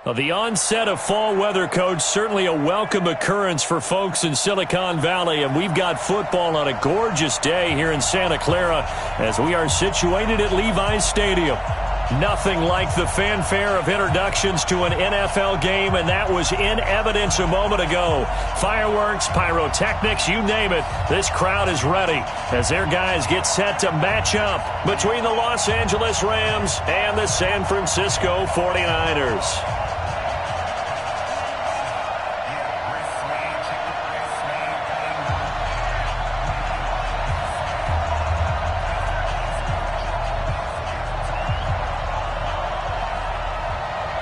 Well, the onset of fall weather, Coach, certainly a welcome occurrence for folks in Silicon Valley, and we've got football on a gorgeous day here in Santa Clara as we are situated at Levi's Stadium. Nothing like the fanfare of introductions to an NFL game, and that was in evidence a moment ago. Fireworks, pyrotechnics, you name it, this crowd is ready as their guys get set to match up between the Los Angeles Rams and the San Francisco 49ers.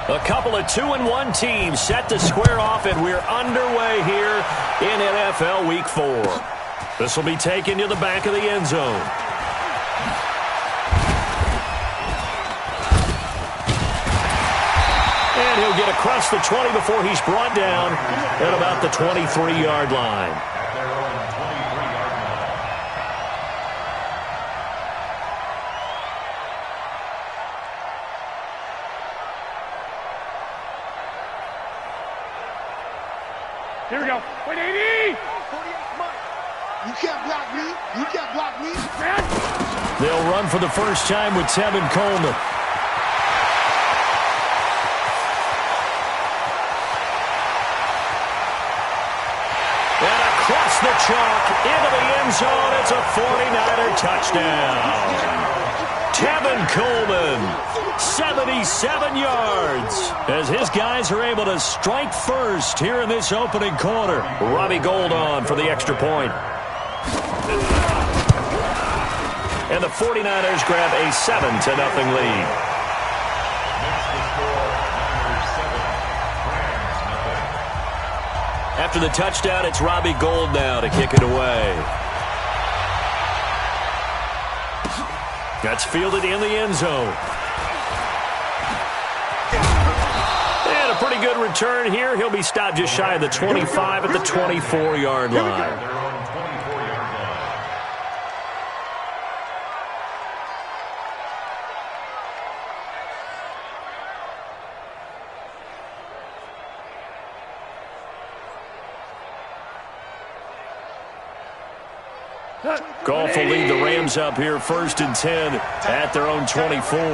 A couple of 2-1 teams set to square off, and we're underway here in NFL Week 4. This will be taken to the back of the end zone. And he'll get across the 20 before he's brought down at about the 23-yard line. Here we go. 180! You can't block me. You can't block me. They'll run for the first time with Tevin Coleman. And across the chalk into the end zone. It's a 49er touchdown. Tevin Coleman, 77 yards, as his guys are able to strike first here in this opening quarter. Robbie Gould on for the extra point. And the 49ers grab a 7-0 lead. After the touchdown, it's Robbie Gould now to kick it away. That's fielded in the end zone. And a pretty good return here. He'll be stopped just shy of the 25 at the 24-yard line. Goff will lead the Rams up here 1st and 10 at their own 24. You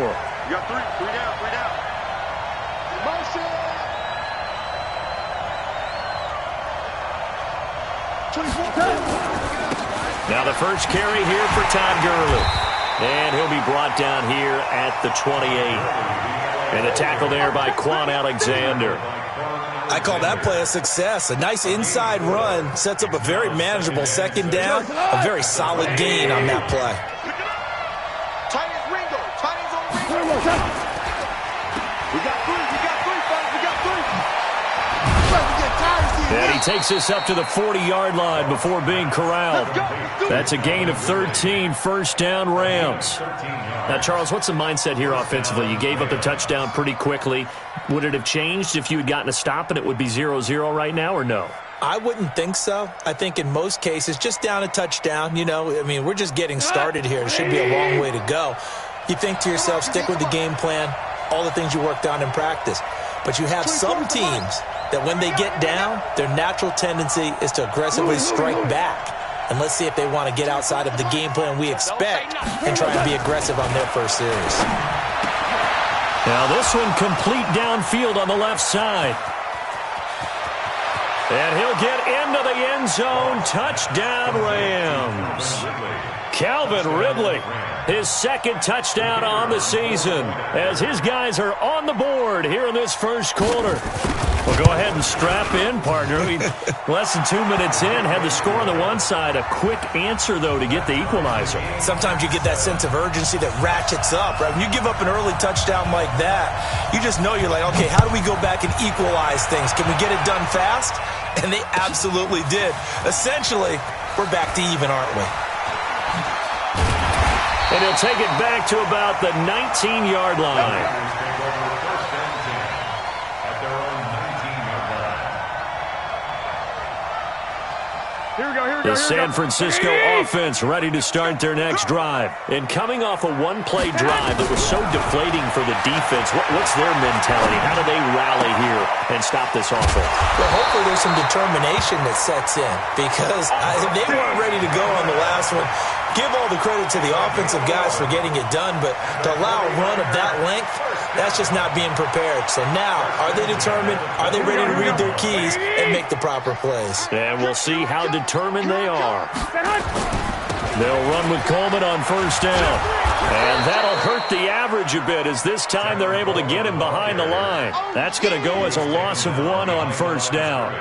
got three down. Motion. 24. Now the first carry here for Todd Gurley. And he'll be brought down here at the 28. And a tackle there by Quan Alexander. I call that play a success. A nice inside run sets up a very manageable second down. A very solid gain on that play. Tight as Ringo. We got three, fellas. We got three. And he takes this up to the 40-yard line before being corralled. That's a gain of 13, first down Rams. Now, Charles, what's the mindset here offensively? You gave up the touchdown pretty quickly. Would it have changed if you had gotten a stop and it would be 0-0 right now, or no? I wouldn't think so. I think in most cases, just down a touchdown, we're just getting started here. It should be a long way to go. You think to yourself, stick with the game plan, all the things you worked on in practice. But you have some teams that when they get down, their natural tendency is to aggressively strike back. And let's see if they want to get outside of the game plan we expect and try and be aggressive on their first series. Now this one complete downfield on the left side. And he'll get into the end zone. Touchdown Rams. Calvin Ridley, his second touchdown on the season as his guys are on the board here in this first quarter. Well, go ahead and strap in, partner. Less than 2 minutes in, had the score on the one side. A quick answer, though, to get the equalizer. Sometimes you get that sense of urgency that ratchets up, right? When you give up an early touchdown like that, you just know you're like, okay, how do we go back and equalize things? Can we get it done fast? And they absolutely did. Essentially, we're back to even, aren't we? And he'll take it back to about the 19-yard line. The San Francisco offense ready to start their next drive. And coming off a one-play drive that was so deflating for the defense, what's their mentality? How do they rally here and stop this offense? Well, hopefully there's some determination that sets in, because if they weren't ready to go on the last one, give all the credit to the offensive guys for getting it done, but to allow a run of that length, that's just not being prepared. So now, are they determined? Are they ready to read their keys and make the proper plays? And we'll see how determined they are. They'll run with Coleman on first down. And that'll hurt the average a bit, as this time they're able to get him behind the line. That's going to go as a loss of 1 on first down.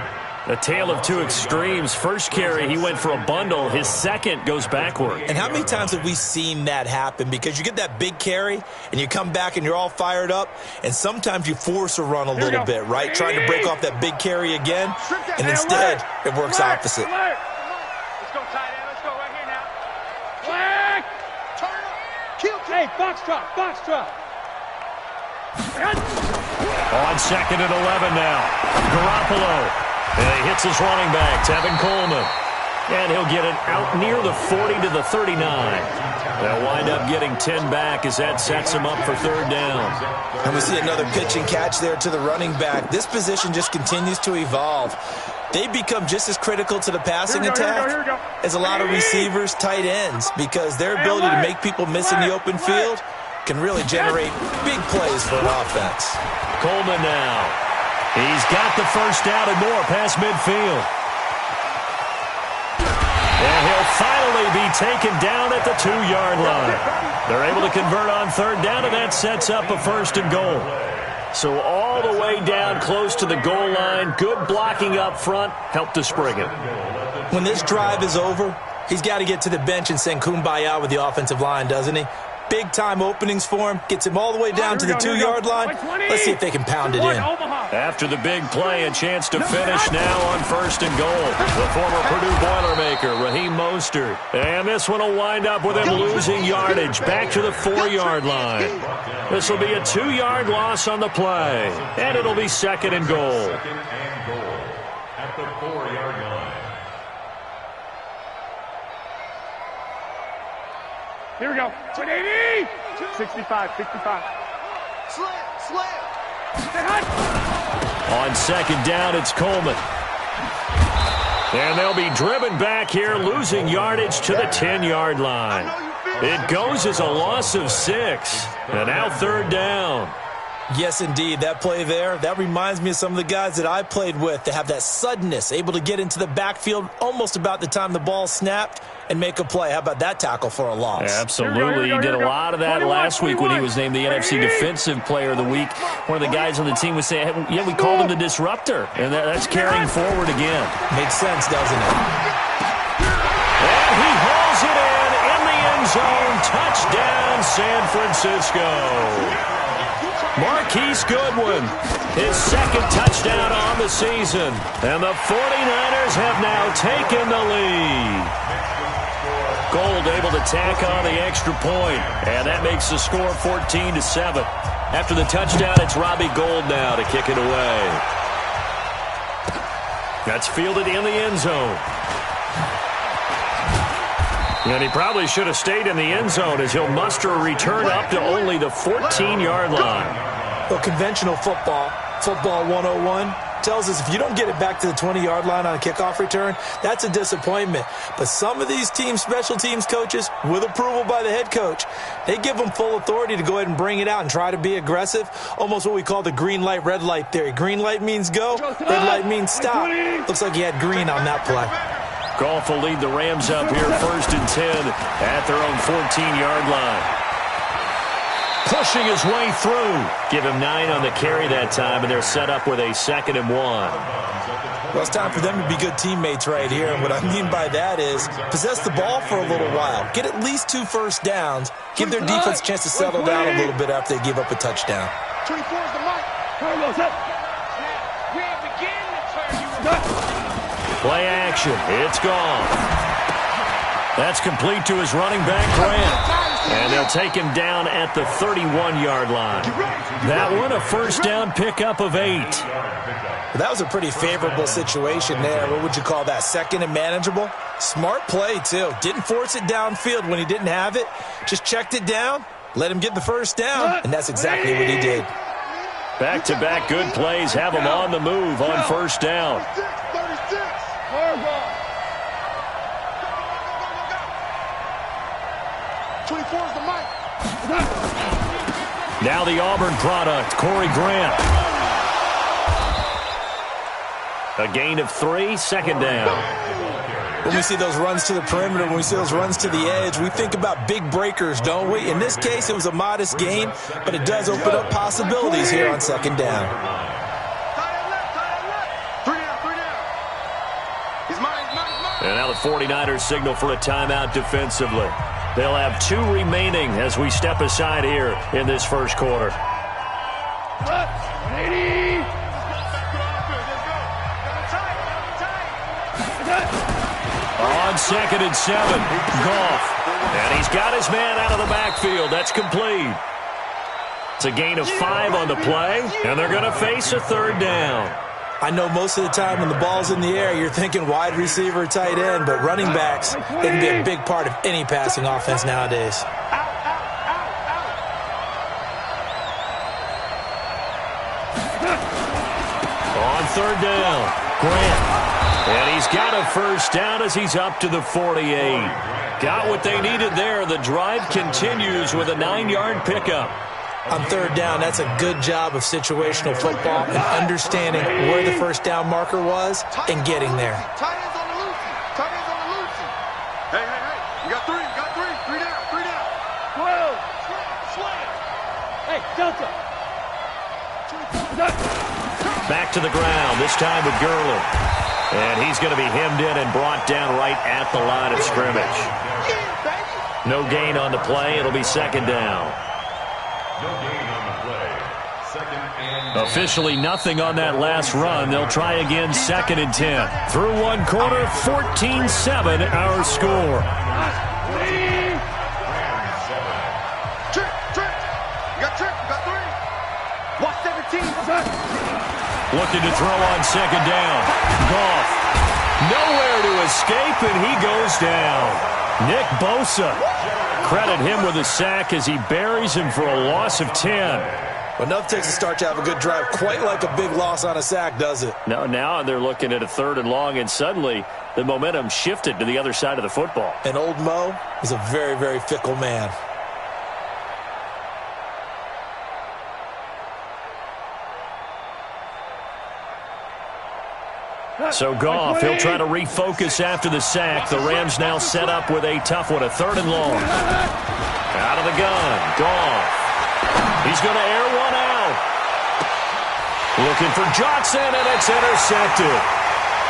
A tale of two extremes. First carry, he went for a bundle. His second goes backward. And how many times have we seen that happen? Because you get that big carry, and you come back and you're all fired up, and sometimes you force a run a little bit, right? Trying to break off that big carry again, and instead it works opposite. Let's go tight end. Let's go right here now. Flag! Turn up. Hey, box drop. On second and 11 now. Garoppolo. And he hits his running back, Tevin Coleman. And he'll get it out near the 40 to the 39. They'll wind up getting 10 back as that sets him up for third down. And we see another pitch and catch there to the running back. This position just continues to evolve. They become just as critical to the passing attack as a lot of receivers, tight ends, because their ability to make people miss in the open field can really generate big plays for an offense. Coleman now. He's got the first down and more past midfield. And he'll finally be taken down at the 2-yard line. They're able to convert on third down, and that sets up a first and goal. So all the way down close to the goal line. Good blocking up front. Helped to spring it. When this drive is over, he's got to get to the bench and sing Kumbaya with the offensive line, doesn't he? Big-time openings for him. Gets him all the way down to the 2-yard line. Let's see if they can pound it in. After the big play, a chance to finish now on first and goal. The former Purdue Boilermaker, Raheem Mostert. And this one will wind up with him losing yardage back to the 4-yard line. This will be a 2-yard loss on the play. And it'll be second and goal. At the 4-yard line. Here we go. 180. 65. Slam. On second down, it's Coleman. And they'll be driven back here, losing yardage to the 10-yard line. It goes as a loss of 6. And now third down. Yes, indeed. That play there, that reminds me of some of the guys that I played with that have that suddenness, able to get into the backfield almost about the time the ball snapped and make a play. How about that tackle for a loss? Yeah, absolutely. He did a lot of that last week when he was named the NFC Defensive Player of the Week. One of the guys on the team was saying, yeah, we called him the disruptor. And that's carrying forward again. Makes sense, doesn't it? And he hauls it in the end zone. Touchdown, San Francisco. Marquise Goodwin, his second touchdown on the season. And the 49ers have now taken the lead. Gold able to tack on the extra point, and that makes the score 14-7. After the touchdown, it's Robbie Gould now to kick it away. That's fielded in the end zone. And he probably should have stayed in the end zone, as he'll muster a return up to only the 14-yard line. Well, conventional football 101, tells us if you don't get it back to the 20-yard line on a kickoff return, that's a disappointment. But some of these teams, special teams coaches, with approval by the head coach, they give them full authority to go ahead and bring it out and try to be aggressive, almost what we call the green light, red light theory. Green light means go, red light means stop. Looks like he had green on that play. Goff will lead the Rams up here first and 10 at their own 14-yard line. Pushing his way through. Give him 9 on the carry that time, and they're set up with a 2nd and 1. Well, it's time for them to be good teammates right here, and what I mean by that is possess the ball for a little while. Get at least 2 first downs. Give their defense a chance to settle down a little bit after they give up a touchdown. 24 is the mark. Carlos up. Play action. It's gone. That's complete to his running back, Grant. And they'll take him down at the 31-yard line. That one, a first down pickup of 8. That was a pretty favorable situation there. What would you call that? Second and manageable? Smart play, too. Didn't force it downfield when he didn't have it. Just checked it down, let him get the first down, and that's exactly what he did. Back-to-back good plays have him on the move on first down. 24 is the mic. Now the Auburn product, Corey Grant. A gain of 3, second down. When we see those runs to the perimeter, when we see those runs to the edge, we think about big breakers, don't we? In this case, it was a modest gain, but it does open up possibilities here on second down. And now the 49ers signal for a timeout defensively. They'll have 2 remaining as we step aside here in this first quarter. On second and 7, Goff. And he's got his man out of the backfield. That's complete. It's a gain of 5 on the play, and they're going to face a third down. I know most of the time when the ball's in the air, you're thinking wide receiver, tight end, but running backs, they can be a big part of any passing offense nowadays. On third down, Grant. And he's got a first down as he's up to the 48. Got what they needed there. The drive continues with a 9-yard pickup. On third down, that's a good job of situational football and understanding where the first down marker was and getting there. Tight ends on the loose. Tight ends on the loose. Hey. You got 3. You got 3. 3 down. 3 down. 12. Hey, Delta. Back to the ground, this time with Gurley. And he's going to be hemmed in and brought down right at the line of scrimmage. No gain on the play. It'll be second down. No gain on the play. Second and Officially nothing on that last run. They'll try again second and 10. Through one quarter, 14-7 our score. Trick. You got trick. You got 3. Watch 17. Looking to throw on second down. Goff. Nowhere to escape, and he goes down. Nick Bosa. Credit him with a sack as he buries him for a loss of 10. Well, enough takes a start to have a good drive. Quite like a big loss on a sack, does it? No, now they're looking at a third and long, and suddenly the momentum shifted to the other side of the football. And old Mo is a very, very fickle man. So Goff, he'll try to refocus after the sack. The Rams now set up with a tough one, a third and long. Out of the gun, Goff. He's going to air one out. Looking for Johnson, and it's intercepted.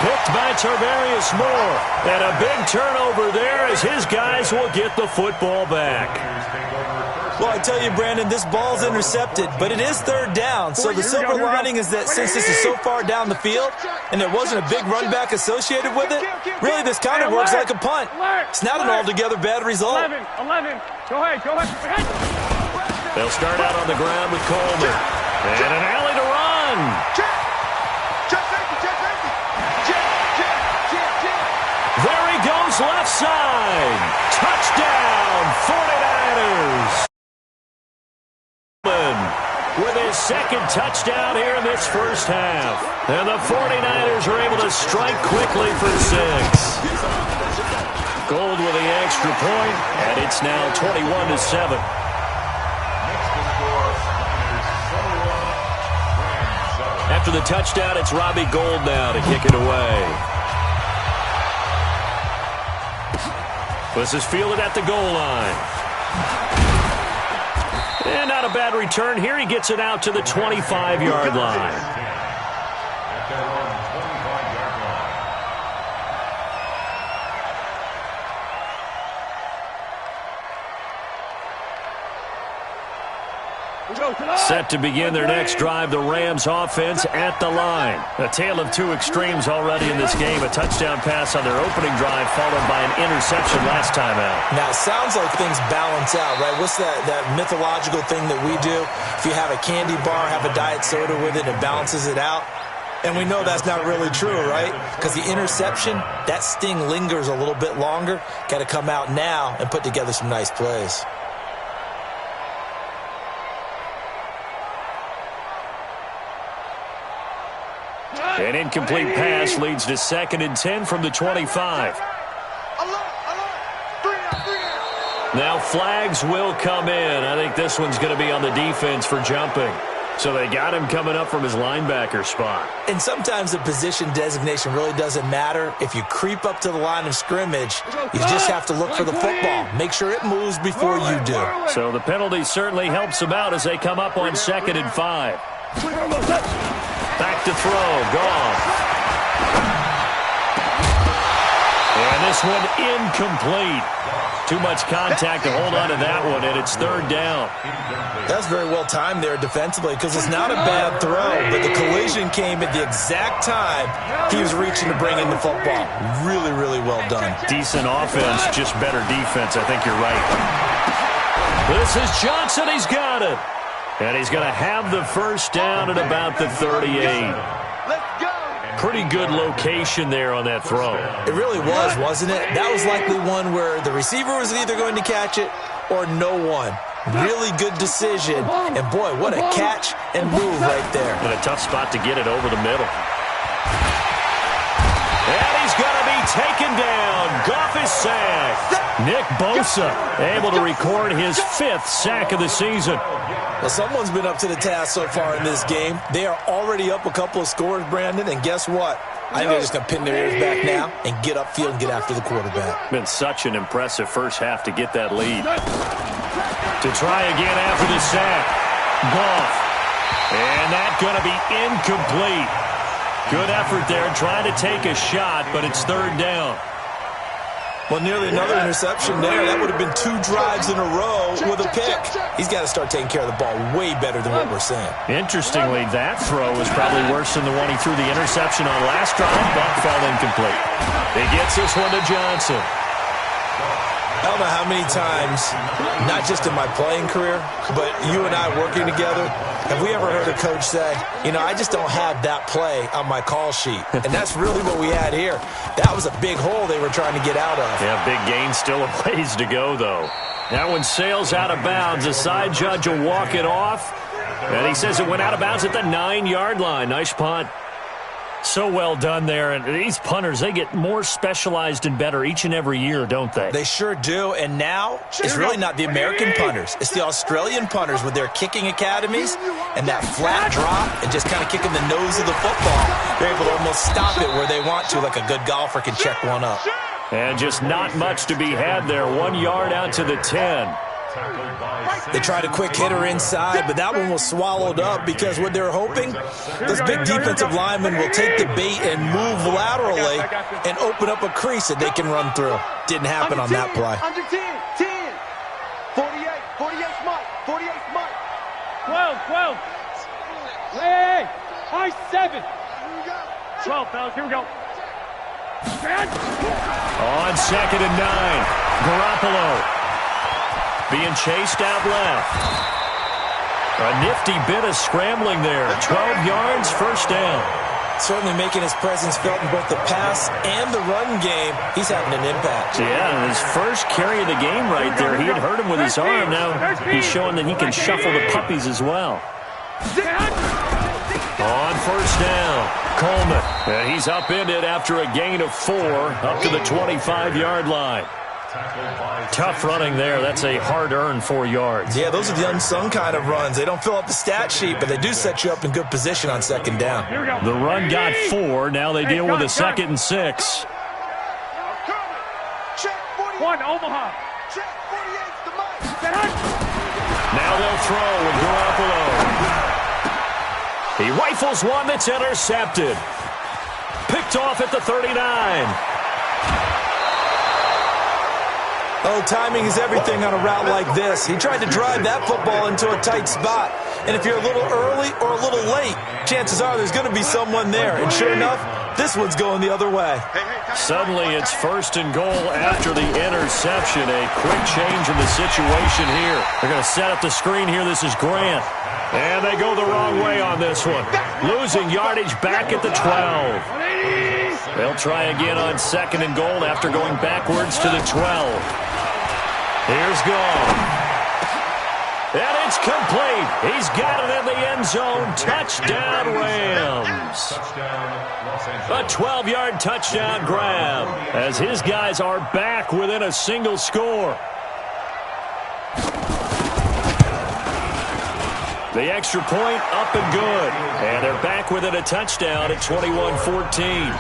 Picked by Tarvarius Moore. And a big turnover there as his guys will get the football back. Well, I tell you, Brandon, this ball's intercepted, but it is third down. So the silver lining is that since this is so far down the field and there wasn't a big run back associated with it, really this kind of works like a punt. It's not an altogether bad result. 11. Go ahead. They'll start out on the ground with Coleman. And an alley to run. There he goes, left side. Touchdown, 49ers. With his second touchdown here in this first half. And the 49ers are able to strike quickly for 6. Gold with the extra point, and it's now 21-7. After the touchdown, it's Robbie Gould now to kick it away. This is fielded at the goal line. And not a bad return here. He gets it out to the 25-yard line. At their own 25-yard line. Set to begin their next drive, the Rams offense at the line. A tale of two extremes already in this game. A touchdown pass on their opening drive followed by an interception last time out. Now, it sounds like things balance out, right? What's that mythological thing that we do? If you have a candy bar, have a diet soda with it, it balances it out. And we know that's not really true, right? Because the interception, that sting lingers a little bit longer. Got to come out now and put together some nice plays. An incomplete pass leads to 2nd and 10 from the 25. Now flags will come in. I think this one's going to be on the defense for jumping. So they got him coming up from his linebacker spot. And sometimes the position designation really doesn't matter. If you creep up to the line of scrimmage, you just have to look for the football. Make sure it moves before you do. So the penalty certainly helps them out as they come up on 2nd and 5. Back to throw. Gone. And this one incomplete. Too much contact to hold on to that one, and it's 3rd down. That's very well timed there defensively because it's not a bad throw, but the collision came at the exact time he was reaching to bring in the football. Really, really well done. Decent offense, just better defense. I think you're right. This is Johnson. He's got it. And he's going to have the first down at about the 38. Pretty good location there on that throw. It really was, wasn't it? That was likely one where the receiver was either going to catch it or no one. Really good decision. And, boy, what a catch and move right there. And a tough spot to get it over the middle. And he's going to be taken down. Goff is sacked. Nick Bosa able to record his 5th sack of the season. Well, someone's been up to the task so far in this game. They are already up a couple of scores, Brandon, and guess what? I think they're just going to pin their ears back now and get upfield and get after the quarterback. Been such an impressive first half to get that lead. To try again after the sack. Goff. And that's going to be incomplete. Good effort there, trying to take a shot, but it's 3rd down. Well, nearly another interception there. That would have been 2 drives in a row with a pick. He's got to start taking care of the ball way better than what we're seeing. Interestingly, that throw was probably worse than the one he threw the interception on last drive, but fell incomplete. He gets this one to Johnson. I don't know how many times, not just in my playing career, but you and I working together, have we ever heard a coach say, you know, I just don't have that play on my call sheet. And that's really what we had here. That was a big hole they were trying to get out of. Yeah, big gain, still a ways to go, though. That one sails out of bounds. The side judge will walk it off. And he says it went out of bounds at the 9-yard line. Nice punt. So well done there. And these punters, they get more specialized and better each and every year, don't they? They sure do. And now it's really not the American punters. It's the Australian punters with their kicking academies and that flat drop and just kind of kicking the nose of the football. They're able to almost stop it where they want to, like a good golfer can check one up. And just not much to be had there. 1 yard out to the 10. They tried a quick hitter inside, but that one was swallowed up because what they're hoping, those big defensive linemen will take the bait and move laterally and open up a crease that they can run through. Didn't happen on that play. Under 10, 10, 48 Mike, 48 Mike, 12. Hey, high 7. 12, fellas, here we go. On 2nd and 9, Garoppolo. Being chased out left. A nifty bit of scrambling there. 12 yards, first down. Certainly making his presence felt in both the pass and the run game. He's having an impact. Yeah, his first carry of the game right there. He had hurt him with his arm. Now he's showing that he can shuffle the puppies as well. On first down, Coleman. And he's upended after a gain of 4 up to the 25-yard line. Tough running there. That's a hard-earned 4 yards. Yeah, those are the unsung kind of runs. They don't fill up the stat sheet, but they do set you up in good position on 2nd down. The run got 4. Now they deal with a 2nd and 6. One, Omaha. Now they'll throw with Garoppolo. He rifles one that's intercepted. Picked off at the 39. Oh, timing is everything on a route like this. He tried to drive that football into a tight spot. And if you're a little early or a little late, chances are there's going to be someone there. And sure enough, this one's going the other way. Suddenly, it's 1st and goal after the interception. A quick change in the situation here. They're going to set up the screen here. This is Grant. And they go the wrong way on this one. Losing yardage back at the 12. They'll try again on 2nd and goal after going backwards to the 12. Here's Gone. And it's complete. He's got it in the end zone. Touchdown, Rams. A 12-yard touchdown grab as his guys are back within a single score. The extra point up and good. And they're back within a touchdown at 21-14.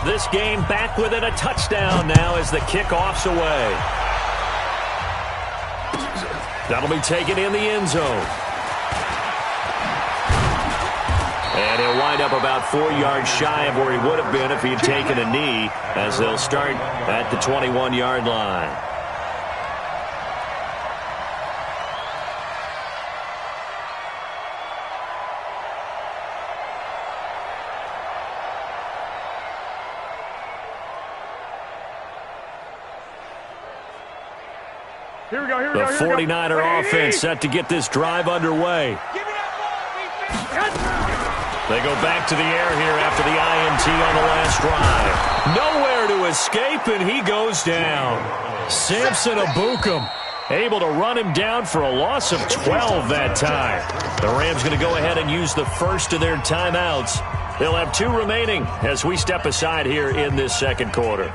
This game back within a touchdown now as the kickoff's away. That'll be taken in the end zone. And he'll wind up about 4 yards shy of where he would have been if he'd taken a knee, as they'll start at the 21-yard line. The 49er offense set to get this drive underway. They go back to the air here after the INT on the last drive. Nowhere to escape, and he goes down. Samson Abukum able to run him down for a loss of 12 that time. The Rams going to go ahead and use the first of their timeouts. They'll have 2 remaining as we step aside here in this second quarter.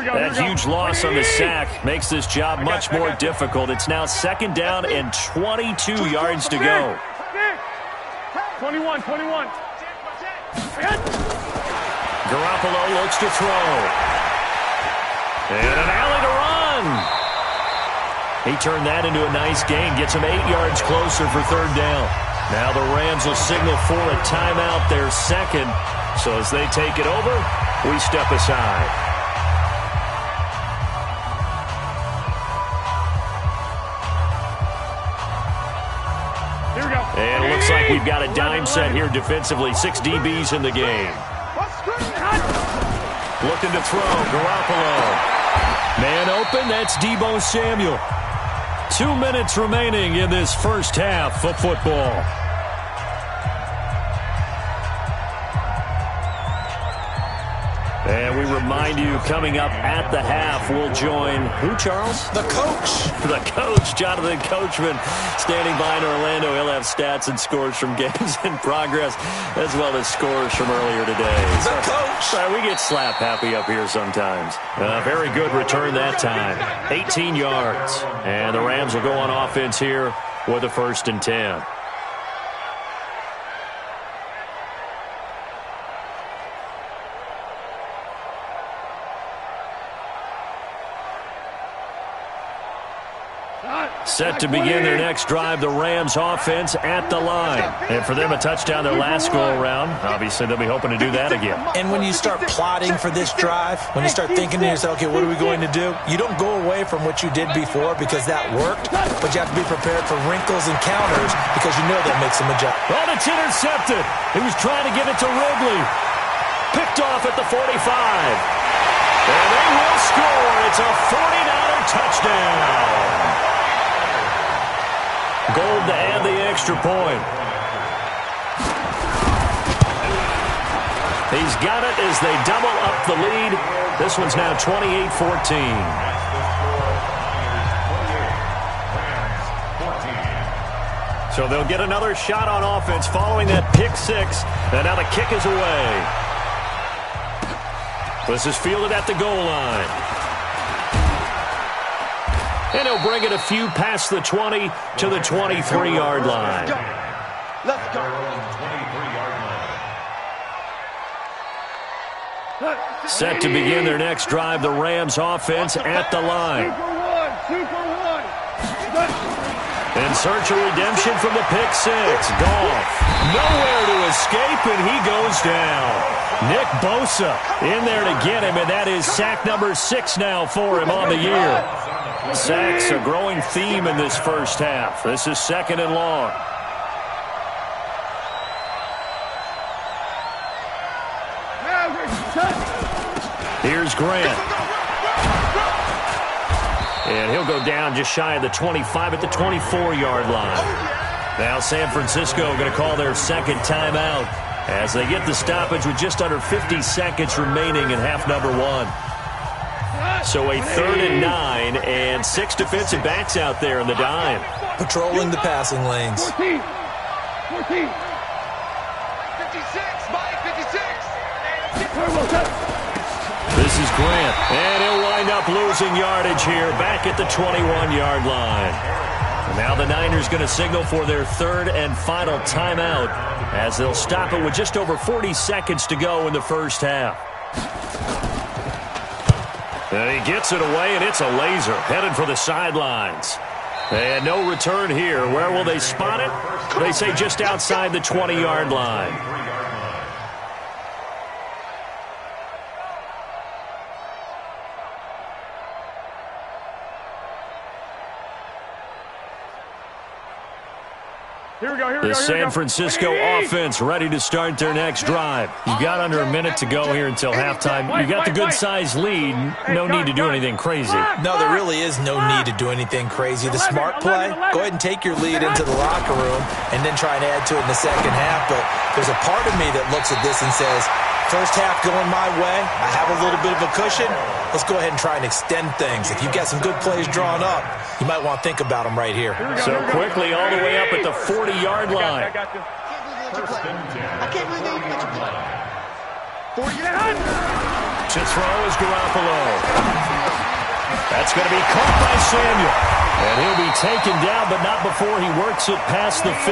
That huge loss on the sack makes this job much more difficult. It's now 2nd down and 22 yards to go. 21. Garoppolo looks to throw. And an alley to run. He turned that into a nice gain. Gets him 8 yards closer for 3rd down. Now the Rams will signal for a timeout, their second. So as they take it over, we step aside. And it looks like we've got a dime set here defensively. 6 DBs in the game. Looking to throw. Garoppolo. Man open. That's Deebo Samuel. 2 minutes remaining in this first half of football. And we remind you, coming up at the half, we'll join who, Charles? The coach. The coach, Jonathan Coachman, standing by in Orlando. He'll have stats and scores from games in progress, as well as scores from earlier today. The coach. We get slap happy up here sometimes. Very good return that time. 18 yards. And the Rams will go on offense here with a 1st and 10. Set to begin their next drive, the Rams offense at the line. And for them, a touchdown their last go-around. Obviously, they'll be hoping to do that again. And when you start plotting for this drive, when you start thinking to yourself, okay, what are we going to do? You don't go away from what you did before because that worked, but you have to be prepared for wrinkles and counters because you know that makes them adjust. Oh, it's intercepted. He was trying to get it to Wrigley. Picked off at the 45. And they will score. It's a 49er touchdown. Gold to add the extra point. He's got it as they double up the lead. This one's now 28-14. So they'll get another shot on offense following that pick 6. And now the kick is away. This is fielded at the goal line. And he'll bring it a few past the 20 to the 23-yard line. Let's go. Set to begin their next drive, the Rams offense at the line. 2 for 1. In search of redemption from the pick six. Goff nowhere to escape, and he goes down. Nick Bosa in there to get him, and that is sack number 6 now for him on the year. Sacks a growing theme in this first half. This is 2nd and long. Here's Grant. And he'll go down just shy of the 25 at the 24-yard line. Now San Francisco going to call their second timeout as they get the stoppage with just under 50 seconds remaining in half number 1. So a 3rd and 9 and 6 defensive backs out there in the dime. Patrolling the passing lanes. 14. 56, Mike, 56. This is Grant, and he'll wind up losing yardage here back at the 21-yard line. And now the Niners going to signal for their 3rd and final timeout as they'll stop it with just over 40 seconds to go in the first half. And he gets it away, and it's a laser headed for the sidelines. And no return here. Where will they spot it? They say just outside the 20-yard line. The San Francisco offense ready to start their next drive. You've got under a minute to go here until halftime. You've got the good-sized lead. No need to do anything crazy. No, there really is no need to do anything crazy. The smart play, go ahead and take your lead into the locker room and then try and add to it in the second half. But there's a part of me that looks at this and says, first half going my way, I have a little bit of a cushion. Let's go ahead and try and extend things. If you've got some good plays drawn up, you might want to think about them right here. So quickly all the way up at the 40-yard line. I can't believe they let you play. 40 yards. To throw is Garoppolo. That's going to be caught by Samuel. And he'll be taken down, but not before he works it past the 50.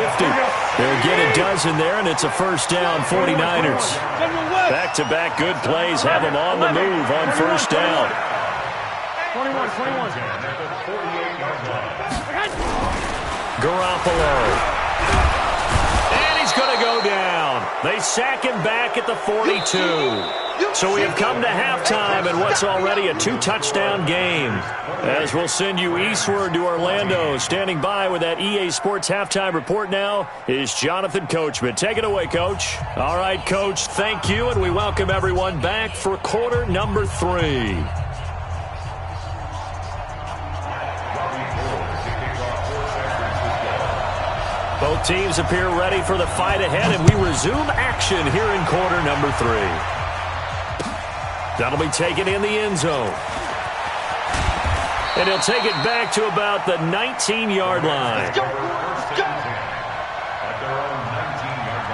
They'll get a dozen there, and it's a first down, 49ers. Back-to-back good plays have them on the move on first down. 21. Garoppolo. And he's going to go down. They sack him back at the 42. So we have come to halftime in what's already a 2-touchdown game. As we'll send you eastward to Orlando. Standing by with that EA Sports halftime report now is Jonathan Coachman. Take it away, Coach. All right, Coach, thank you, and we welcome everyone back for quarter number 3. Both teams appear ready for the fight ahead, and we resume action here in quarter number 3. That'll be taken in the end zone. And he'll take it back to about the 19-yard line. Let's go. At their own 19-yard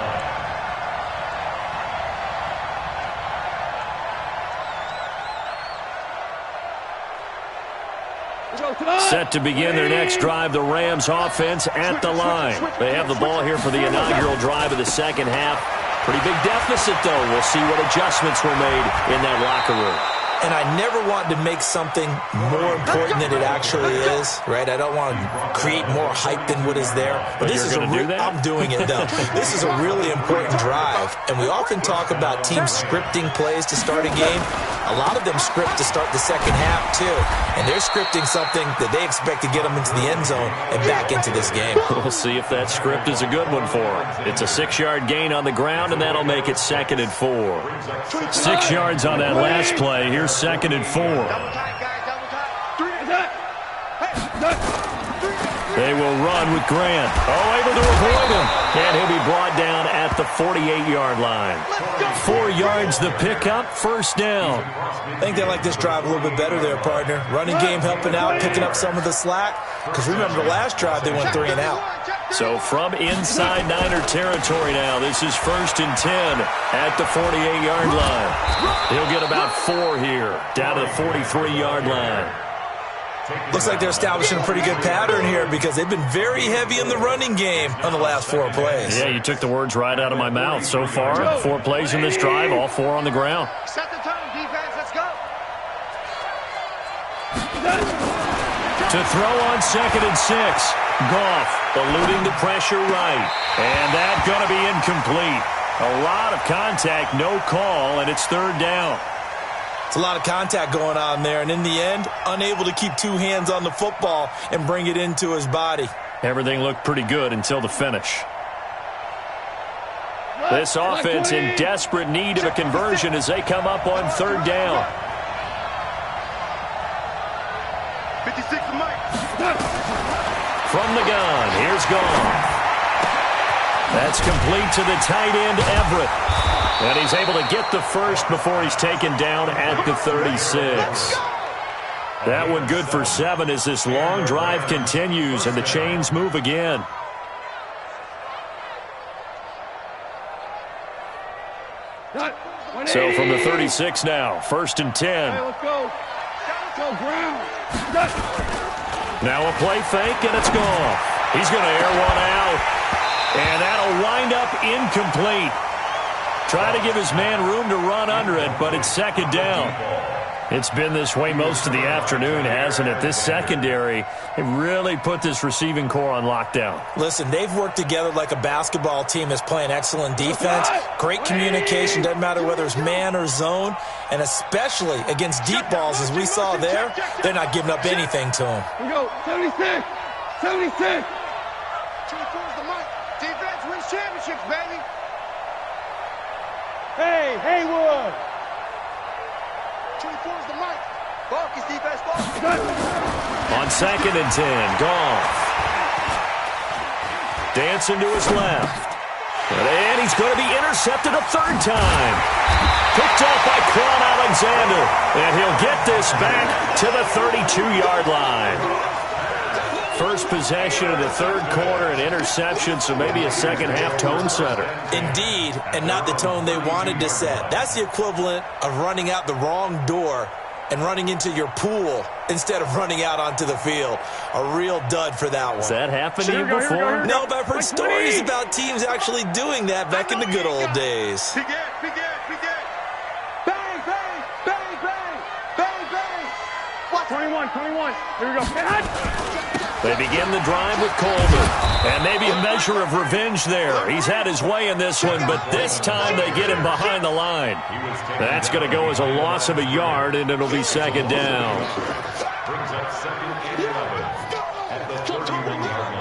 line. Set to begin their next drive, the Rams offense at the line. They have the ball here for the inaugural drive of the second half. Pretty big deficit, though. We'll see what adjustments were made in that locker room. And I never want to make something more important than it actually is, right? I don't want to create more hype than what is there. But this is I'm doing it, though. This is a really important drive. And we often talk about teams scripting plays to start a game. A lot of them script to start the second half, too. And they're scripting something that they expect to get them into the end zone and back into this game. We'll see if that script is a good one for them. It's a 6-yard gain on the ground, and that'll make it 2nd and 4. 6 yards on that last play. Here's 2nd and 4. They will run with Grant. Able to avoid him. And he'll be brought down at the 48-yard line. 4 yards the pickup, first down. I think they like this drive a little bit better there, partner. Running game helping out, picking up some of the slack. Because remember, the last drive they went 3 and out. So from inside Niner territory now, this is 1st and 10 at the 48-yard line. He'll get about 4 here, down to the 43-yard line. Looks like they're establishing a pretty good pattern here because they've been very heavy in the running game on the last 4 plays. Yeah, you took the words right out of my mouth. So far, 4 plays in this drive, all 4 on the ground. Set the tone, defense. Let's go. To throw on 2nd and 6. Goff eluding the pressure right. And that's going to be incomplete. A lot of contact, no call, and it's 3rd down. It's a lot of contact going on there, and in the end, unable to keep 2 hands on the football and bring it into his body. Everything looked pretty good until the finish. This offense in desperate need of a conversion as they come up on 3rd down. 56 to Mike. From the gun, here's Goff. That's complete to the tight end, Everett. And he's able to get the first before he's taken down at the 36. That one good for 7 as this long drive continues and the chains move again. So from the 36 now, 1st and 10. Hey, let's go. Let's go, ground. Now a play fake, and it's gone. He's going to air one out. And that'll wind up incomplete. Try to give his man room to run under it, but it's 2nd down. It's been this way most of the afternoon, hasn't it? This secondary, it really put this receiving core on lockdown. Listen, they've worked together like a basketball team that's playing excellent defense. Great communication, doesn't matter whether it's man or zone. And especially against deep balls, as we saw there, they're not giving up anything to them. Here we go. 76. 76. 24 is the mic. Defense wins championships, baby. Hey, Haywood. 24 is the mic. Focus, defense, focus. On 2nd and 10, Goff. Dancing to his left. And he's going to be intercepted a 3rd time. Picked off by Quan Alexander. And he'll get this back to the 32-yard line. First possession of the 3rd quarter, an interception, so maybe a second-half tone setter. Indeed, and not the tone they wanted to set. That's the equivalent of running out the wrong door and running into your pool instead of running out onto the field. A real dud for that one. Has that happened to you before? No, but I've heard stories about teams actually doing that back in the good old days. Big it. Bang, bang, bang, bang, bang, bang. Watch 21. Here we go. They begin the drive with Coleman. And maybe a measure of revenge there. He's had his way in this one, but this time they get him behind the line. That's going to go as a loss of a yard, and it'll be 2nd down. Brings up 2nd and 11 at the 31-yard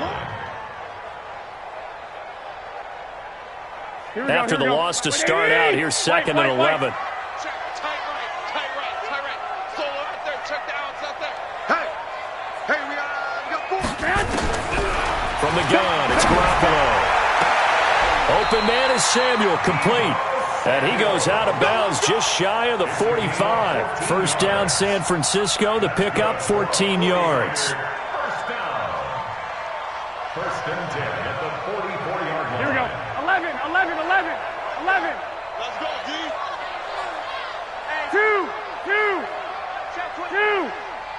line. After the loss to start out, here's 2nd and 11. Check, tight right. Solo out there, check the outs out there. Hey, we got 4. From the gun, it's Garoppolo. Open man is Samuel, complete. And he goes out of bounds just shy of the 45. 1st down, San Francisco. The pickup, 14 yards. 1st and 10 at the 44-yard line. Here we go. 11. Let's go, D. 2. Check 20.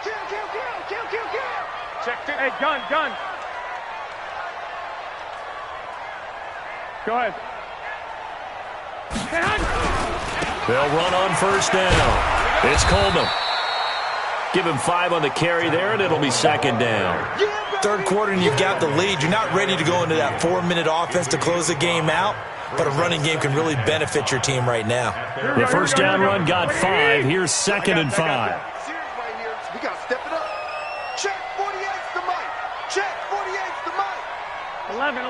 2. Kill. Check 2. Hey, gun. Go ahead. They'll run on 1st down. It's Coleman. Give him 5 on the carry there, and it'll be 2nd down. 3rd quarter and you've got the lead. You're not ready to go into that 4-minute offense to close the game out, but a running game can really benefit your team right now. The 1st down run got 5. Here's 2nd and 5. Series right here. We got to step it up. Check 48's the mic. Check 48's the mic. 11.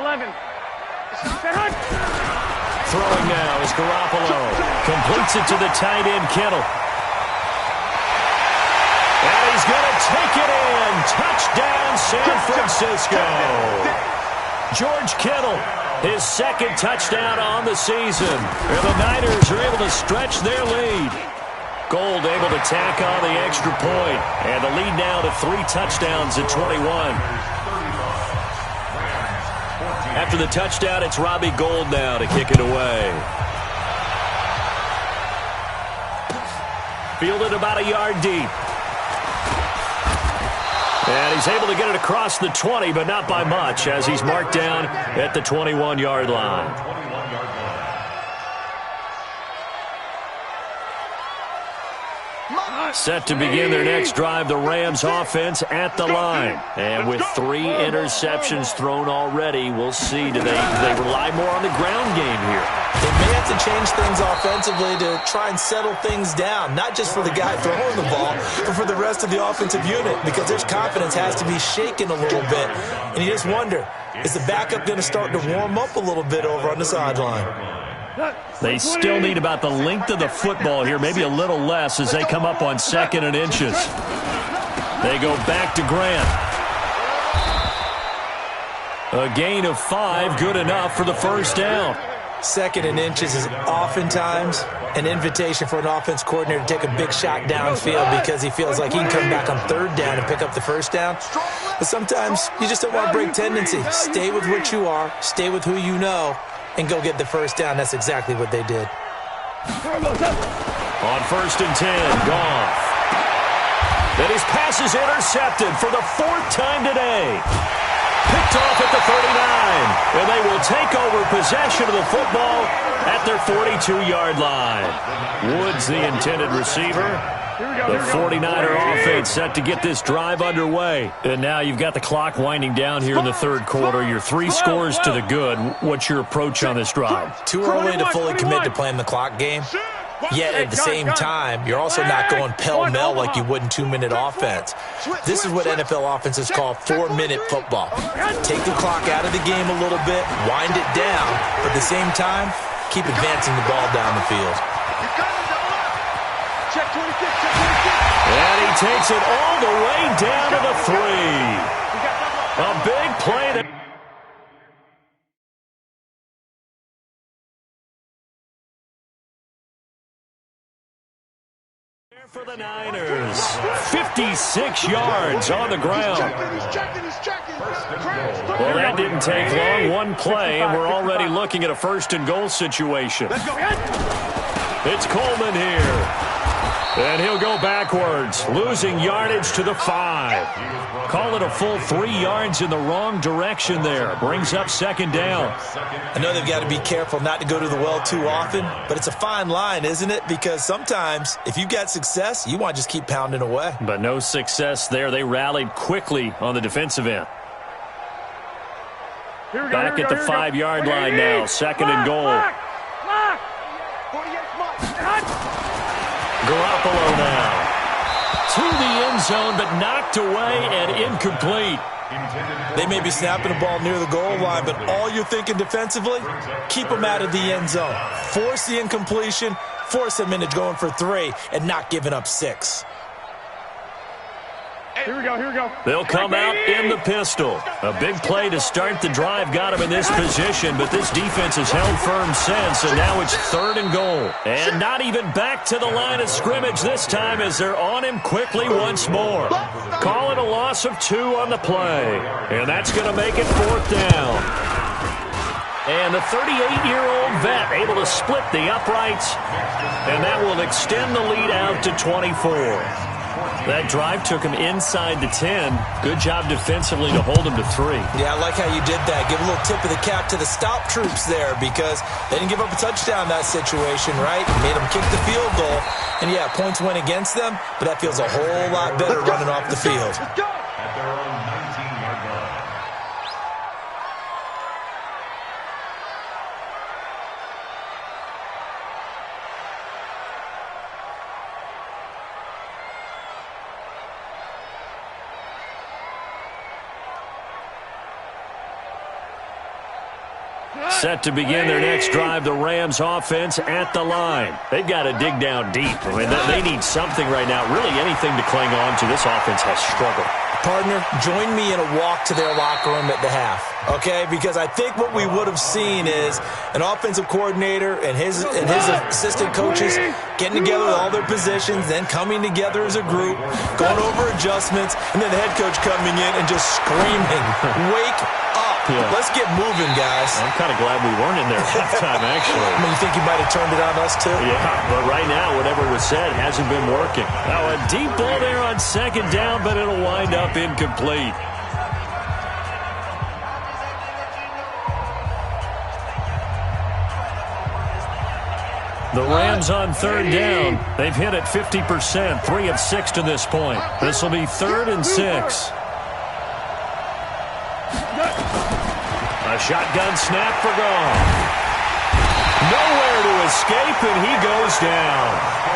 Throwing now is Garoppolo. Completes it to the tight end, Kittle. And he's going to take it in. Touchdown, San Francisco. George Kittle, his 2nd touchdown on the season. And the Niners are able to stretch their lead. Gold able to tack on the extra point. And the lead now to 3 touchdowns at 21. After the touchdown, it's Robbie Gould now to kick it away. Fielded about a yard deep. And he's able to get it across the 20, but not by much, as he's marked down at the 21-yard line. Set to begin their next drive, the Rams offense at the line. And with 3 interceptions thrown already, we'll see. Do they rely more on the ground game here? They may have to change things offensively to try and settle things down, not just for the guy throwing the ball, but for the rest of the offensive unit, because their confidence has to be shaken a little bit. And you just wonder, is the backup going to start to warm up a little bit over on the sideline? They still need about the length of the football here, maybe a little less as they come up on 2nd and inches. They go back to Grant. A gain of 5, good enough for the first down. 2nd and inches is oftentimes an invitation for an offense coordinator to take a big shot downfield because he feels like he can come back on 3rd down and pick up the first down. But sometimes you just don't want to break tendency. Stay with what you are, stay with who you know, and go get the first down. That's exactly what they did. On 1st and 10, Goff. And his pass is intercepted for the 4th time today. Picked off at the 39. And they will take over possession of the football at their 42-yard line. Woods, the intended receiver. The 49er offense set to get this drive underway. And now you've got the clock winding down here in the 3rd quarter. Your 3 scores to the good. What's your approach on this drive? Too early to fully commit to playing the clock game. Yet at the same time, you're also not going pell-mell like you would in 2-minute offense. This is what NFL offenses call 4-minute football. Take the clock out of the game a little bit, wind it down, but at the same time, keep advancing the ball down the field. And he takes it all the way down to the 3. A big play there. For the Niners, 56 yards on the ground. Well, that didn't take long. One play, and we're already looking at a 1st and goal situation. It's Coleman here. And he'll go backwards, losing yardage to the 5. Call it a full 3 yards in the wrong direction there. Brings up 2nd down. I know they've got to be careful not to go to the well too often, but it's a fine line, isn't it? Because sometimes if you've got success, you want to just keep pounding away. But no success there. They rallied quickly on the defensive end. Back at the 5-yard line now, 2nd and goal. Garoppolo now. To the end zone, but knocked away and incomplete. They may be snapping the ball near the goal line, but all you're thinking defensively, keep them out of the end zone. Force the incompletion, force them into going for 3, and not giving up 6. Here we go. They'll come out in the pistol. A big play to start the drive got him in this position, but this defense has held firm since, and now it's 3rd and goal. And not even back to the line of scrimmage this time as they're on him quickly once more. Call it a loss of 2 on the play, and that's going to make it 4th down. And the 38-year-old vet able to split the uprights, and that will extend the lead out to 24. That drive took him inside the 10. Good job defensively to hold him to 3. Yeah, I like how you did that. Give a little tip of the cap to the stop troops there because they didn't give up a touchdown in that situation, right? Made them kick the field goal. And, yeah, points went against them, but that feels a whole lot better running off the field. At their own 19-yard line. Set to begin their next drive, the Rams offense at the line. They've got to dig down deep. I mean, they need something right now, really anything to cling on to. This offense has struggled. Partner, join me in a walk to their locker room at the half, okay? Because I think what we would have seen is an offensive coordinator and his assistant coaches getting together with all their positions, then coming together as a group, going over adjustments, and then the head coach coming in and just screaming, "Wake up. Yeah. Let's get moving, guys." I'm kind of glad we weren't in there at halftime, actually. I mean, you think you might have turned it on us, too? Yeah, but right now, whatever was said, hasn't been working. Now a deep ball there on second down, but it'll wind up incomplete. The Rams on third down. They've hit it 50%, 3 of 6 to this point. This will be 3rd and 6. A shotgun snap for Goff. Nowhere to escape, and he goes down.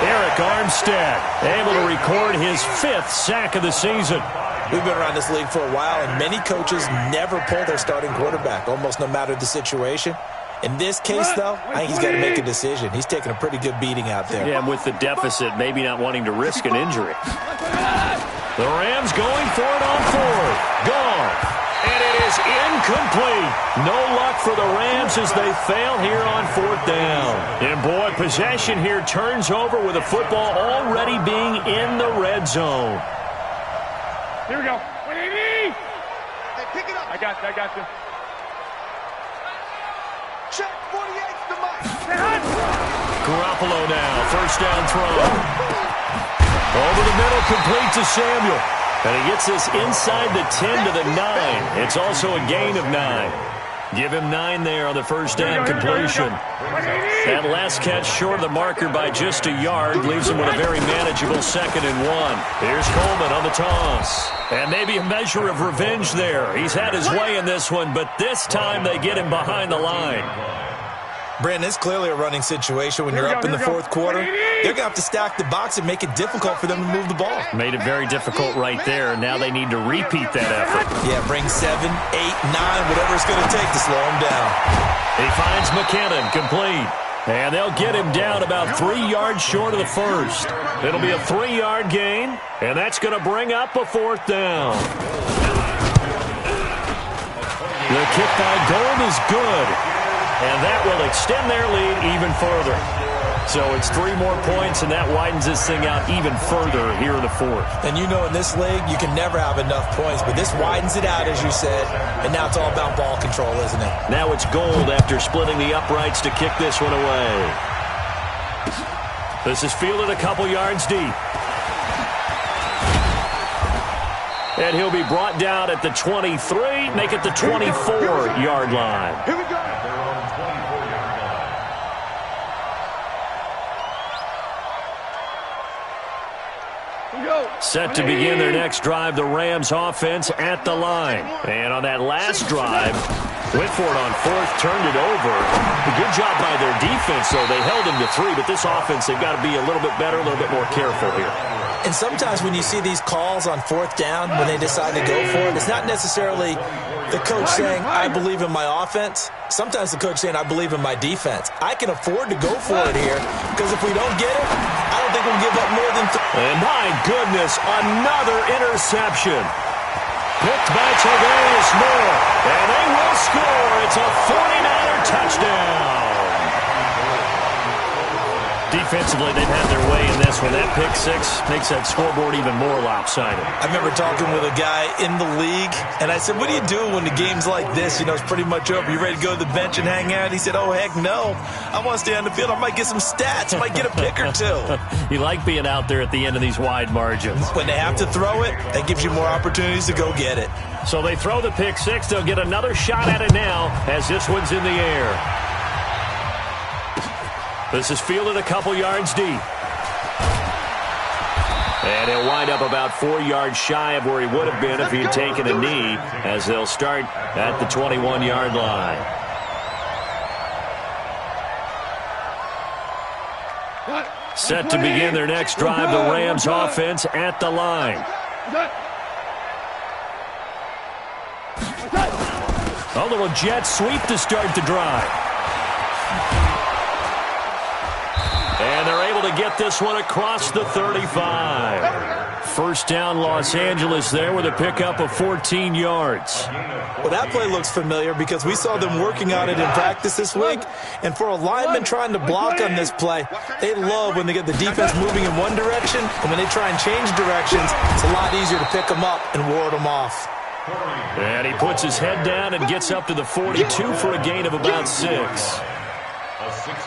Eric Armstead able to record his 5th sack of the season. We've been around this league for a while, and many coaches never pull their starting quarterback, almost no matter the situation. In this case, though, I think he's got to make a decision. He's taking a pretty good beating out there. Yeah, and with the deficit, maybe not wanting to risk an injury. The Rams going for it on 4th. Goff. And it is incomplete. No luck for the Rams as they fail here on 4th down. And, boy, possession here turns over with the football already being in the red zone. Here we go. Hey, pick it up. I got you. Check 48's the mic. Garoppolo now, 1st down throw. Over the middle, complete to Samuel. And he gets this inside the 10 to the 9. It's also a gain of 9. Give him 9 there on the 1st down completion. That last catch short of the marker by just a yard leaves him with a very manageable 2nd and 1. Here's Coleman on the toss. And maybe a measure of revenge there. He's had his way in this one, but this time they get him behind the line. Brandon, it's clearly a running situation when you're up in the 4th quarter. They're going to have to stack the box and make it difficult for them to move the ball. Made it very difficult right there. Now they need to repeat that effort. Yeah, bring 7, 8, 9, whatever it's going to take to slow him down. He finds McKinnon, complete. And they'll get him down about 3 yards short of the 1st. It'll be a 3-yard gain, and that's going to bring up a 4th down. The kick by Gold is good. And that will extend their lead even further. So it's 3 more points, and that widens this thing out even further here in the 4th. And you know in this league, you can never have enough points, but this widens it out, as you said, and now it's all about ball control, isn't it? Now it's Gold after splitting the uprights to kick this one away. This is fielded a couple yards deep. And he'll be brought down at the 23, make it the 24-yard line. Here we go. Set to begin their next drive, the Rams offense at the line. And on that last drive, went for it on 4th, turned it over. A good job by their defense, though. They held him to 3, but this offense, they've got to be a little bit better, a little bit more careful here. And sometimes when you see these calls on 4th down, when they decide to go for it, it's not necessarily the coach saying, I believe in my offense. Sometimes the coach saying, I believe in my defense. I can afford to go for it here, because if we don't get it, I don't think we'll give up more than 3. And my goodness, another interception. Picked by Tavares Moore. And they will score. It's a 49er touchdown. Defensively, they've had their way in this one. That pick 6 makes that scoreboard even more lopsided. I remember talking with a guy in the league, and I said, what do you do when the game's like this? You know, it's pretty much over. You ready to go to the bench and hang out? He said, oh, heck no. I want to stay on the field. I might get some stats. I might get a pick or 2. You like being out there at the end of these wide margins. When they have to throw it, that gives you more opportunities to go get it. So they throw the pick 6. They'll get another shot at it now as this one's in the air. This is fielded a couple yards deep. And he'll wind up about 4 yards shy of where he would have been if he had taken a knee, as they'll start at the 21-yard line. Set to begin their next drive, the Rams offense at the line. A little jet sweep to start the drive. And they're able to get this one across the 35. First down, Los Angeles there with a pickup of 14 yards. Well, that play looks familiar because we saw them working on it in practice this week. And for a lineman trying to block on this play, they love when they get the defense moving in one direction. And when they try and change directions, it's a lot easier to pick them up and ward them off. And he puts his head down and gets up to the 42 for a gain of about 6.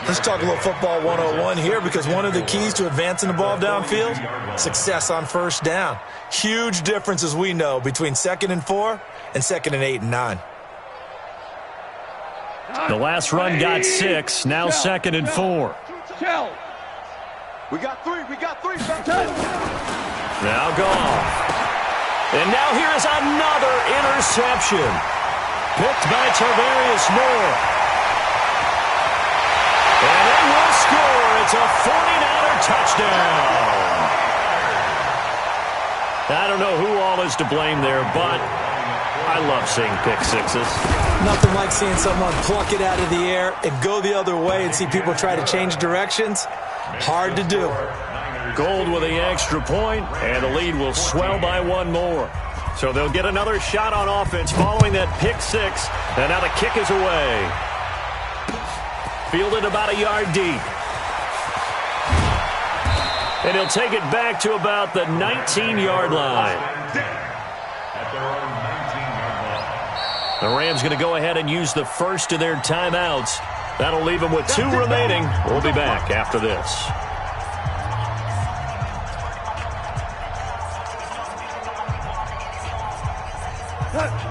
Let's talk a little football 101 here, because one of the keys to advancing the ball downfield, success on first down. Huge difference, as we know, between 2nd and 4 and 2nd and 8 and 9. The last run got 6, now 2nd and 4. We got 3. Now Goff. And now here is another interception. Picked by Tarvarius Moore. And they will score. It's a 49er touchdown. I don't know who all is to blame there, but I love seeing pick sixes. Nothing like seeing someone pluck it out of the air and go the other way and see people try to change directions. Hard to do. Gold with the extra point, and the lead will swell by 1 more. So they'll get another shot on offense following that pick 6, and now the kick is away. Fielded about a yard deep. And he'll take it back to about the 19-yard line. The Rams going to go ahead and use the first of their timeouts. That'll leave them with 2 remaining. We'll be back after this.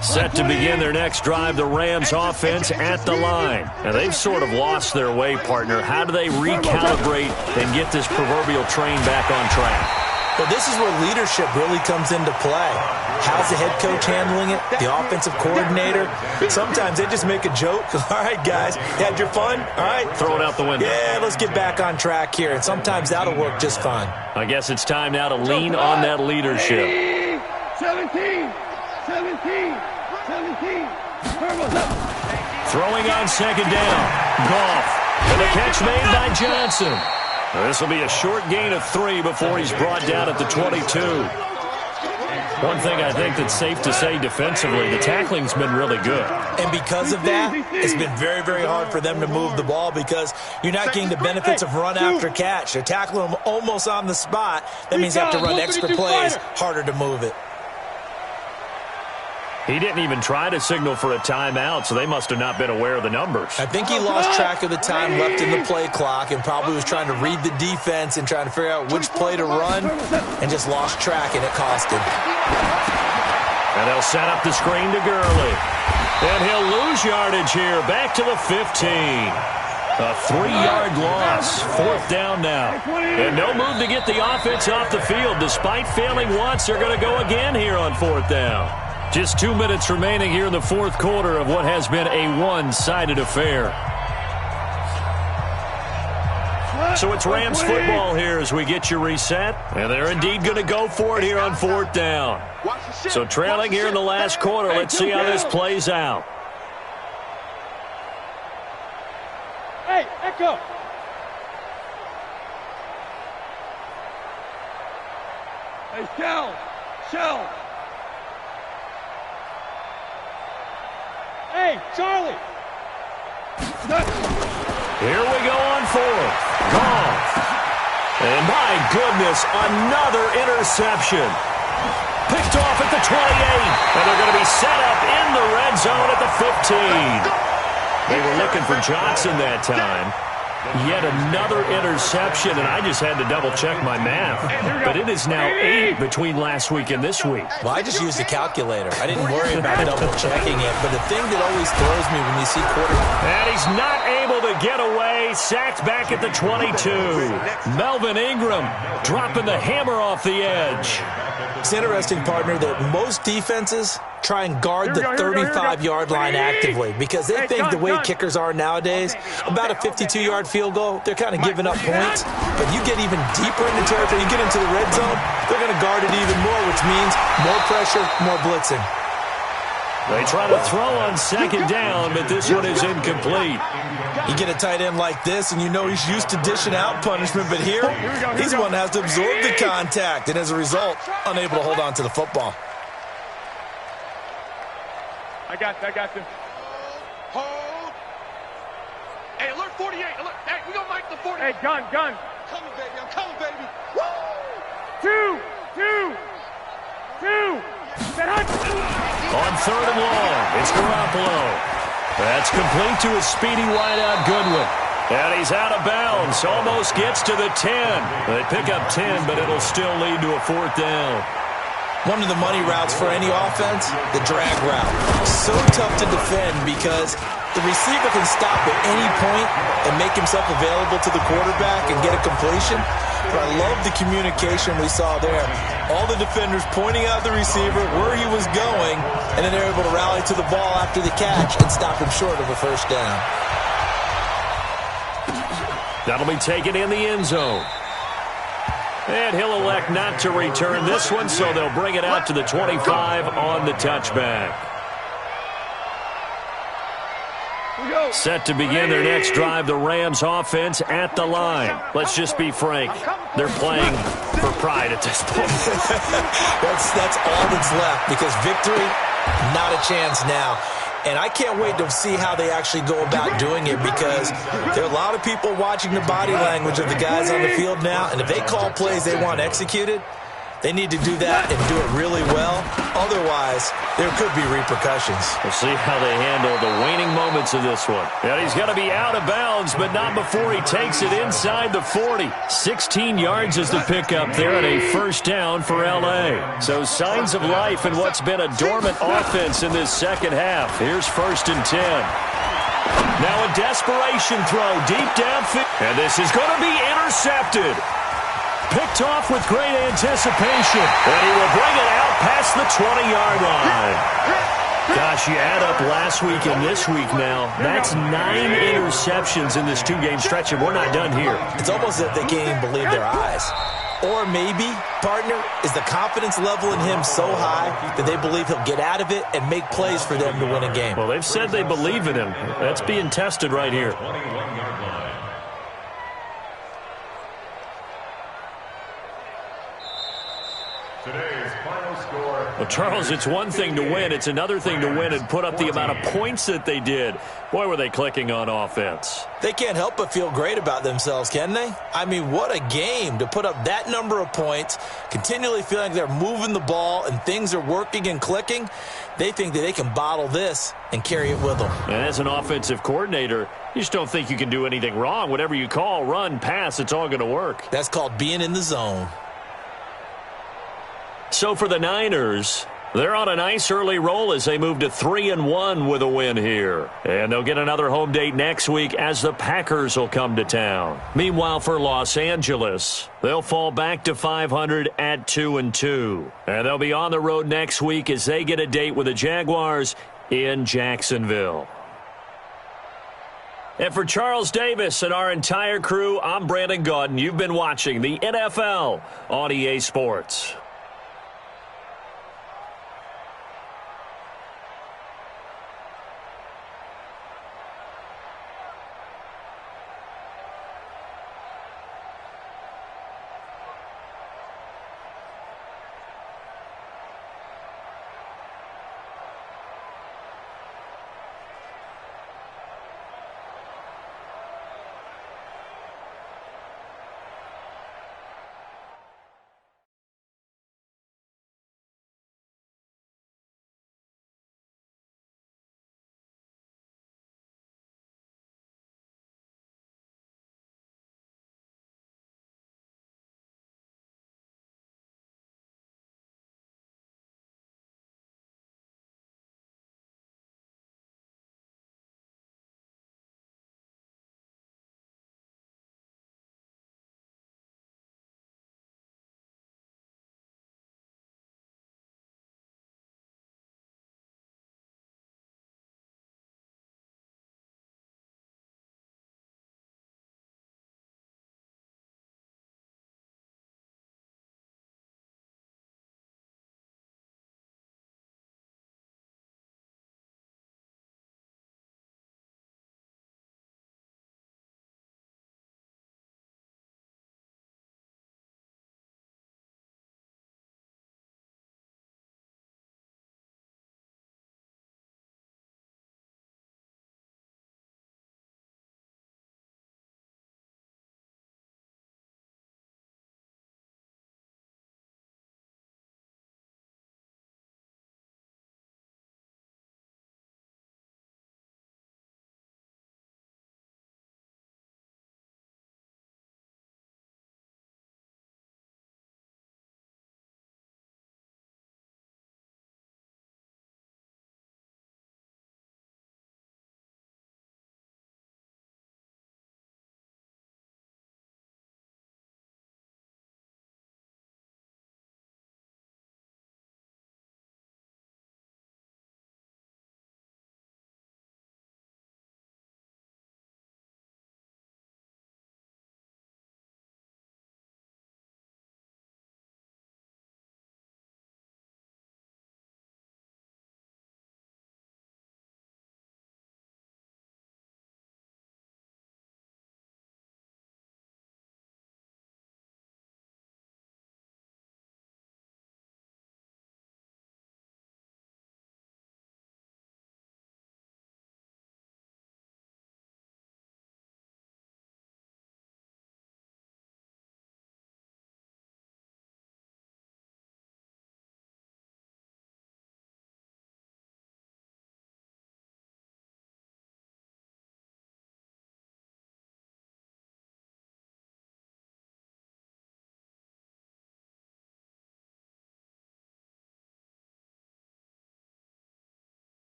Set to begin their next drive, the Rams offense at the line. Now, they've sort of lost their way, partner. How do they recalibrate and get this proverbial train back on track? Well, this is where leadership really comes into play. How's the head coach handling it? The offensive coordinator? Sometimes they just make a joke. All right, guys, you had your fun? All right. Throw it out the window. Yeah, let's get back on track here. And sometimes that'll work just fine. I guess it's time now to lean on that leadership. 17. Throwing on 2nd down. Goff. And the catch made by Johnson. This will be a short gain of 3 before he's brought down at the 22. One thing I think that's safe to say defensively, the tackling's been really good. And because of that, it's been very, very hard for them to move the ball because you're not getting the benefits of run after catch. They're tackling them almost on the spot. That means you have to run extra plays, harder to move it. He didn't even try to signal for a timeout, so they must have not been aware of the numbers. I think he lost track of the time left in the play clock and probably was trying to read the defense and trying to figure out which play to run and just lost track, and it cost him. And they'll set up the screen to Gurley. And he'll lose yardage here, back to the 15. A 3-yard loss, 4th down now. And no move to get the offense off the field. Despite failing once, they're going to go again here on 4th down. Just 2 minutes remaining here in the 4th quarter of what has been a one-sided affair. So it's Rams football here as we get you reset. And they're indeed going to go for it here on 4th down. So trailing here in the last quarter, let's see how this plays out. Hey, Echo. Hey, Shell. Hey, Charlie! Here we go on 4th. Goff. And my goodness, another interception. Picked off at the 28. And they're going to be set up in the red zone at the 15. They were looking for Johnson that time. Yet another interception, and I just had to double-check my math. But it is now 8 between last week and this week. Well, I just used a calculator. I didn't worry about double-checking it. But the thing that always throws me when you see quarterbacks. And he's not able to get away. Sacked back at the 22. Melvin Ingram dropping the hammer off the edge. It's interesting, partner, that most defenses try and guard the 35-yard line actively because they think the way kickers are nowadays, about a 52-yard field goal, they're kind of giving up points. But you get even deeper into territory, you get into the red zone, they're going to guard it even more, which means more pressure, more blitzing. They try to throw on 2nd down, but this one is incomplete. You get a tight end like this, and you know he's used to dishing out punishment, but here, he's the one that has to absorb the contact, and as a result, unable to hold on to the football. I got you. Hold. Hey, alert 48. Alert. Hey, we gonna make the 48. Hey, gun. Coming, baby. I'm coming, baby. Woo! 2. On 3rd and long, it's Garoppolo. That's complete to his speedy wideout Goodwin. And he's out of bounds. Almost gets to the 10. They pick up 10, but it'll still lead to a 4th down. One of the money routes for any offense, the drag route. So tough to defend because the receiver can stop at any point and make himself available to the quarterback and get a completion. But I love the communication we saw there. All the defenders pointing out the receiver, where he was going, and then they're able to rally to the ball after the catch and stop him short of a 1st down. That'll be taken in the end zone. And he'll elect not to return this one, so they'll bring it out to the 25 on the touchback. Set to begin their next drive, the Rams offense at the line. Let's just be frank. They're playing for pride at this point. That's all that's left because victory, not a chance now. And I can't wait to see how they actually go about doing it because there are a lot of people watching the body language of the guys on the field now. And if they call plays they want executed, they need to do that and do it really well. Otherwise, there could be repercussions. We'll see how they handle the waning moments of this one. And he's going to be out of bounds, but not before he takes it inside the 40. 16 yards is the pickup there and a 1st down for L.A. So signs of life in what's been a dormant offense in this second half. Here's 1st and 10. Now a desperation throw deep downfield. And this is going to be intercepted. Picked off with great anticipation. And he will bring it out past the 20-yard line. Gosh, you add up last week and this week now. That's 9 interceptions in this 2-game stretch, and we're not done here. It's almost as if they can't even believe their eyes. Or maybe, partner, is the confidence level in him so high that they believe he'll get out of it and make plays for them to win a game. Well, they've said they believe in him. That's being tested right here. Today's final score. Well, Charles, it's one thing to win. It's another thing to win and put up the amount of points that they did. Boy, were they clicking on offense. They can't help but feel great about themselves, can they? I mean, what a game to put up that number of points, continually feeling like they're moving the ball and things are working and clicking. They think that they can bottle this and carry it with them. And as an offensive coordinator, you just don't think you can do anything wrong. Whatever you call, run, pass, it's all going to work. That's called being in the zone. So for the Niners, they're on a nice early roll as they move to 3-1 with a win here. And they'll get another home date next week as the Packers will come to town. Meanwhile, for Los Angeles, they'll fall back to 500 at 2-2. And they'll be on the road next week as they get a date with the Jaguars in Jacksonville. And for Charles Davis and our entire crew, I'm Brandon Gaudin. You've been watching the NFL on EA Sports.